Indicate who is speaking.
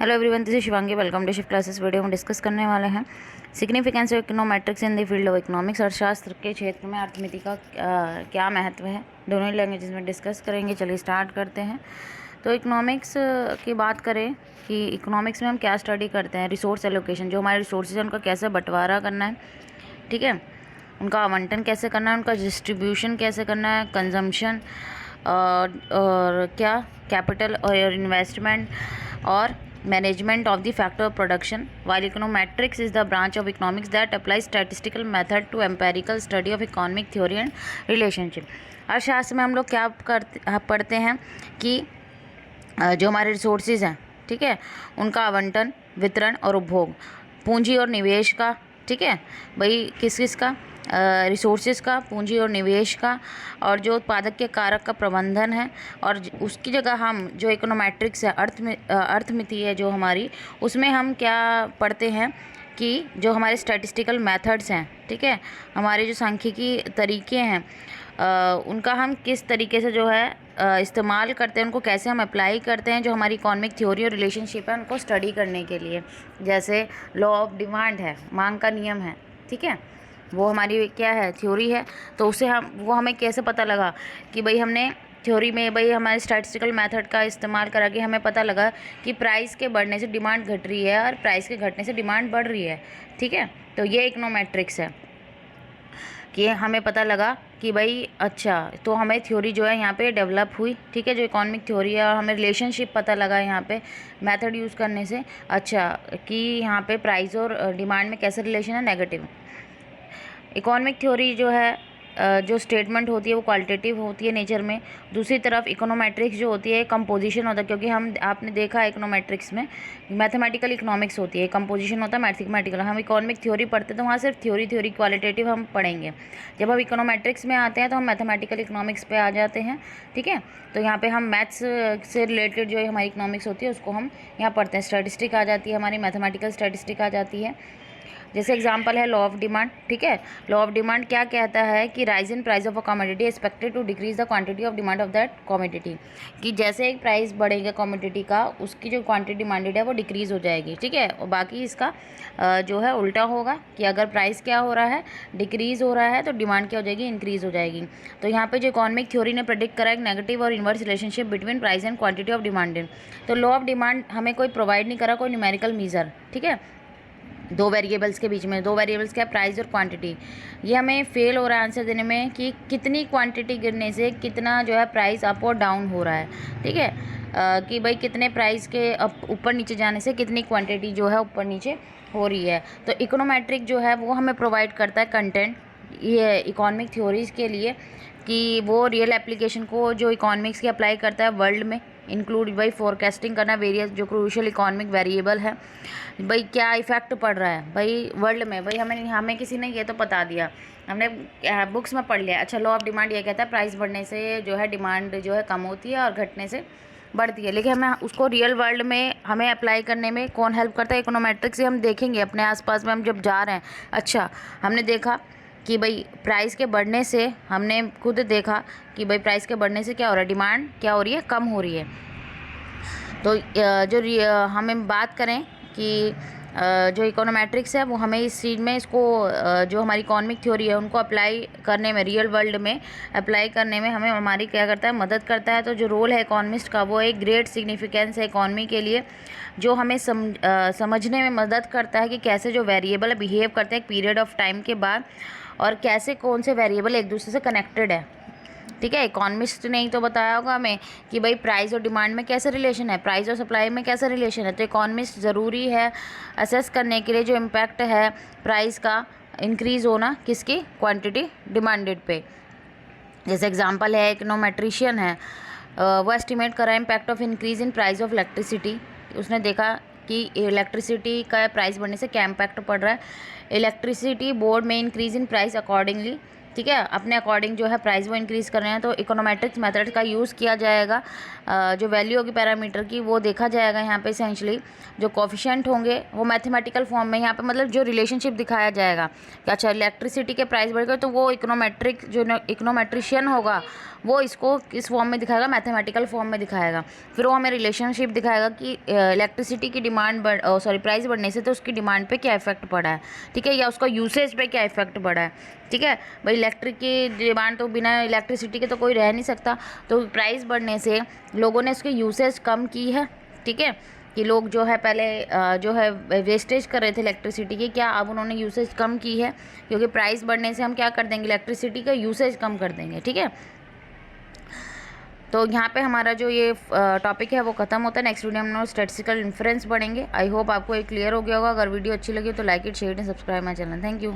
Speaker 1: Hello everyone, this is Shivangi. Welcome to shift classes. Video में discuss करने वाले हैं significance of econometrics in the field of economics. अर्थशास्त्र के क्षेत्र में अर्थमिति का क्या महत्व है, दोनों ही लैंग्वेजेस में डिस्कस करेंगे। चलिए स्टार्ट करते हैं। तो इकोनॉमिक्स की बात करें कि इकोनॉमिक्स में हम क्या स्टडी करते हैं, रिसोर्स एलोकेशन, जो हमारे रिसोर्सेज हैं उनका कैसे बंटवारा करना है, ठीक है, उनका आवंटन कैसे करना है, उनका डिस्ट्रीब्यूशन कैसे करना है, कंजम्पशन और क्या कैपिटल और इन्वेस्टमेंट और management of the factor of production. While econometrics is the branch of economics that applies statistical method to empirical study of economic theory and relationship. अर्थशास्त्र में हम लोग क्या पढ़ते हैं कि जो हमारे रिसोर्सेज हैं, ठीक है, उनका आवंटन, वितरण और उपभोग, पूंजी और निवेश का, ठीक है भाई, किस किस का, रिसोर्सेज का, पूंजी और निवेश का, और जो उत्पादक के कारक का प्रबंधन है। और उसकी जगह हम जो इकोनोमेट्रिक्स है, अर्थमिति है जो हमारी, उसमें हम क्या पढ़ते हैं कि जो हमारे स्टैटिस्टिकल मेथड्स हैं, ठीक है, हमारे जो सांख्यिकी तरीके हैं, उनका हम किस तरीके से जो है इस्तेमाल करते हैं, उनको कैसे हम अप्लाई करते हैं, जो हमारी इकोनॉमिक थ्योरी और रिलेशनशिप है उनको स्टडी करने के लिए। जैसे लॉ ऑफ डिमांड है, मांग का नियम है, ठीक है, वो हमारी क्या है, थ्योरी है। तो उससे हमें कैसे पता लगा कि भाई हमने थ्योरी में भाई हमारे स्टैटिस्टिकल मेथड का इस्तेमाल करा के हमें पता लगा कि प्राइस के बढ़ने से डिमांड घट रही है और प्राइस के घटने से डिमांड बढ़ रही है, ठीक है। तो ये इकोनोमेट्रिक्स है कि हमें पता लगा कि भाई अच्छा, तो हमें थ्योरी जो है यहाँ पे डेवलप हुई, ठीक है, जो इकोनॉमिक थ्योरी है, और हमें रिलेशनशिप पता लगा यहाँ पे मेथड यूज़ करने से, अच्छा, कि यहाँ पे प्राइस और डिमांड में कैसे रिलेशन है, नेगेटिव। इकोनॉमिक थ्योरी जो है जो स्टेटमेंट होती है वो क्वालिटेटिव होती है नेचर में। दूसरी तरफ इकोनोमेट्रिक्स जो होती है कंपोजिशन होता है, क्योंकि आपने देखा है इकोनोमेट्रिक्स में मैथमेटिकल इकोनॉमिक्स होती है, कंपोजिशन होता है मैथमेटिकल। हम इकोनॉमिक थ्योरी पढ़ते हैं तो वहाँ सिर्फ थ्योरी क्वालिटेटिव हम पढ़ेंगे। जब हम इकोनोमेट्रिक्स में आते हैं तो हम मैथमेटिकल इकोनॉमिक्स पे आ जाते हैं, ठीक है। तो यहाँ पे हम मैथ्स से रिलेटेड जो हमारी इकोनॉमिक्स होती है उसको हम यहाँ पढ़ते हैं। स्टैटिस्टिक आ जाती है हमारी, मैथमेटिकल स्टैटिस्टिक आ जाती है। जैसे एग्जांपल है लॉ ऑफ डिमांड, ठीक है। लॉ ऑफ डिमांड क्या कहता है कि rise in price of a commodity expected to decrease the quantity of demand of that commodity, कि जैसे एक प्राइस बढ़ेगा कमोडिटी का, उसकी जो क्वांटिटी डिमांडेड है वो डिक्रीज हो जाएगी, ठीक है। और बाकी इसका जो है उल्टा होगा कि अगर प्राइस क्या हो रहा है, डिक्रीज हो रहा है, तो डिमांड क्या हो जाएगी, इंक्रीज हो जाएगी। तो यहाँ पे जो इकोनॉमिक थ्योरी ने प्रेडिक्ट करा एक नेगेटिव और inverse relationship between price and quantity of demanded. तो लॉ ऑफ डिमांड हमें कोई प्रोवाइड नहीं करा कोई न्यूमेरिकल मीजर, ठीक है, दो वेरिएबल्स के बीच में। दो वेरिएबल्स क्या, प्राइस और क्वांटिटी। ये हमें फेल हो रहा है आंसर देने में कि कितनी क्वांटिटी गिरने से कितना जो है प्राइस अप और डाउन हो रहा है, ठीक है, कि भाई कितने प्राइस के ऊपर नीचे जाने से कितनी क्वांटिटी जो है ऊपर नीचे हो रही है। तो इकोनोमेट्रिक जो है वो हमें प्रोवाइड करता है कंटेंट ये इकोनॉमिक थ्योरीज़ के लिए, कि वो रियल एप्लीकेशन को जो इकोनॉमिक्स की अप्लाई करता है वर्ल्ड में, इंक्लूड भाई फोरकास्टिंग करना वेरियस जो क्रूशियल इकोनॉमिक वेरिएबल है, भाई क्या इफेक्ट पड़ रहा है भाई वर्ल्ड में। भाई हमें किसी ने ये तो बता दिया, हमने बुक्स में पढ़ लिया, अच्छा लॉ ऑफ डिमांड ये कहता है प्राइस बढ़ने से जो है डिमांड जो है कम होती है और घटने से बढ़ती है, लेकिन हमें उसको रियल वर्ल्ड में हमें अप्लाई करने में कौन हेल्प करता है, इकोनोमेट्रिक्स से हम देखेंगे अपने आसपास में हम जब जा रहे हैं। अच्छा, हमने देखा कि भाई प्राइस के बढ़ने से, हमने खुद देखा कि भाई प्राइस के बढ़ने से क्या हो रहा है, डिमांड क्या हो रही है, कम हो रही है। तो जो हमें बात करें कि जो इकोनोमेट्रिक्स है वो हमें इस चीज़ में इसको जो हमारी इकोनॉमिक थ्योरी है उनको अप्लाई करने में, रियल वर्ल्ड में अप्लाई करने में हमें हमारी क्या करता है, मदद करता है। तो जो रोल है इकोनॉमिस्ट का वो एक ग्रेट सिग्निफिकेंस है इकोनॉमी के लिए, जो हमें समझने में मदद करता है कि कैसे जो वेरिएबल बिहेव करते हैं एक पीरियड ऑफ टाइम के बाद, और कैसे कौन से वेरिएबल एक दूसरे से कनेक्टेड है, ठीक है। इकोनॉमिस्ट ने ही तो बताया होगा हमें कि भाई प्राइस और डिमांड में कैसे रिलेशन है, प्राइस और सप्लाई में कैसे रिलेशन है। तो इकोनॉमिस्ट ज़रूरी है असेस करने के लिए जो इम्पैक्ट है प्राइस का इंक्रीज़ होना किसकी, क्वांटिटी डिमांडेड पे। जैसे एग्जांपल है इकोनोमेट्रिशियन है, वो एस्टिमेट करा impact of increase in price of electricity. उसने देखा कि इलेक्ट्रिसिटी का प्राइस बढ़ने से क्या इम्पैक्ट पड़ रहा है। इलेक्ट्रिसिटी बोर्ड में इंक्रीज़ इन प्राइस अकॉर्डिंगली ठीक है, अपने अकॉर्डिंग जो है प्राइस वो इंक्रीज़ कर रहे हैं, तो इकोनोमेट्रिक्स मेथड का यूज़ किया जाएगा। जो वैल्यू होगी पैरामीटर की वो देखा जाएगा यहाँ पे। एसेंशली जो कोफिशिएंट होंगे वो मैथमेटिकल फॉर्म में यहाँ पे मतलब जो रिलेशनशिप दिखाया जाएगा कि अच्छा इलेक्ट्रिसिटी के प्राइस बढ़ गए तो वो इकोनोमेट्रिक जो इकोनोमेट्रिशियन होगा वो इसको किस फॉर्म में दिखाएगा, मैथमेटिकल फॉर्म में दिखाएगा। फिर वो हमें रिलेशनशिप दिखाएगा कि इलेक्ट्रिसिटी की डिमांड प्राइस बढ़ने से तो उसकी डिमांड पे क्या इफेक्ट पड़ा है, ठीक है, या उसका यूसेज पे क्या इफेक्ट पड़ा है। ठीक है भाई, इलेक्ट्रिक की डिमांड तो बिना इलेक्ट्रिसिटी के तो कोई रह नहीं सकता, तो प्राइस बढ़ने से लोगों ने उसकी यूसेज कम की है। ठीक है, कि लोग जो है पहले जो है वेस्टेज कर रहे थे इलेक्ट्रिसिटी की, क्या अब उन्होंने यूसेज कम की है, क्योंकि प्राइस बढ़ने से हम क्या कर देंगे, इलेक्ट्रिसिटी का यूसेज कम कर देंगे। ठीक है, तो यहाँ पे हमारा जो ये टॉपिक है वो खत्म होता है। नेक्स्ट वीडियो में हम स्टैटिस्टिकल इन्फ्रेंस पढ़ेंगे। आई होप आपको ये क्लियर हो गया होगा। अगर वीडियो अच्छी लगी तो like it, share and subscribe my channel. Thank you.